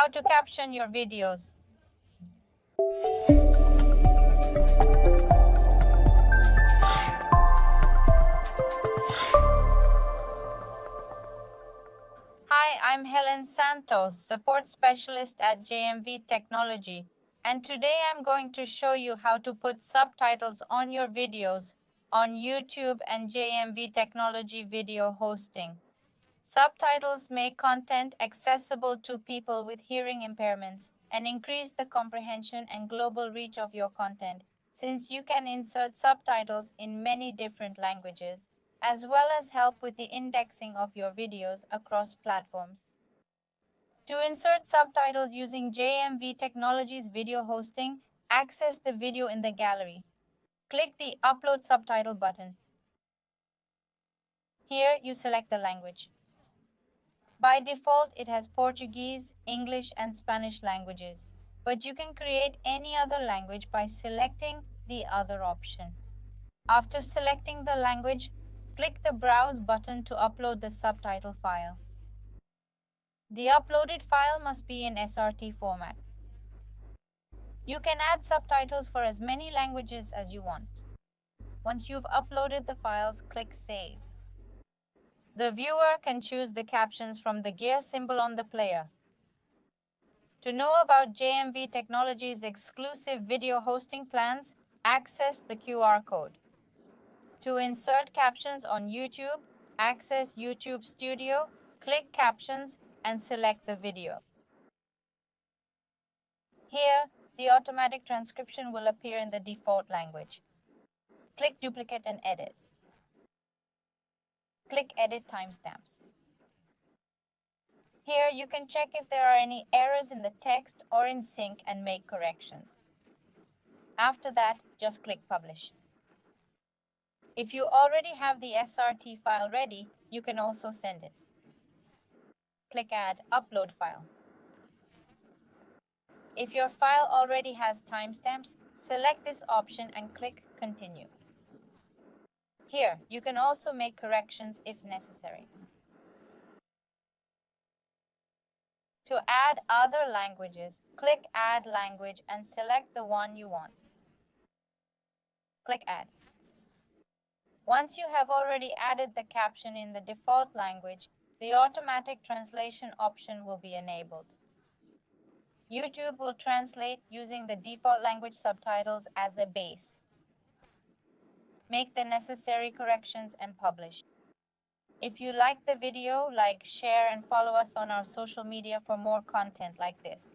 How to caption your videos. Hi, I'm Helen Santos, support specialist at JMV Technology, and today I'm going to show you how to put subtitles on your videos on YouTube and JMV Technology video hosting. Subtitles make content accessible to people with hearing impairments and increase the comprehension and global reach of your content, since you can insert subtitles in many different languages, as well as help with the indexing of your videos across platforms. To insert subtitles using JMV Technologies video hosting, access the video in the gallery. Click the Upload Subtitle button. Here you select the language. By default, it has Portuguese, English, and Spanish languages, but you can create any other language by selecting the other option. After selecting the language, click the Browse button to upload the subtitle file. The uploaded file must be in SRT format. You can add subtitles for as many languages as you want. Once you've uploaded the files, click Save. The viewer can choose the captions from the gear symbol on the player. To know about JMV Technologies' exclusive video hosting plans, access the QR code. To insert captions on YouTube, access YouTube Studio, click Captions, and select the video. Here, the automatic transcription will appear in the default language. Click Duplicate and Edit. Click Edit Timestamps. Here, you can check if there are any errors in the text or in sync and make corrections. After that, just click Publish. If you already have the SRT file ready, you can also send it. Click Add Upload File. If your file already has timestamps, select this option and click Continue. Here, you can also make corrections if necessary. To add other languages, click Add Language and select the one you want. Click Add. Once you have already added the caption in the default language, the automatic translation option will be enabled. YouTube will translate using the default language subtitles as a base. Make the necessary corrections and publish. If you like the video, like, share, and follow us on our social media for more content like this.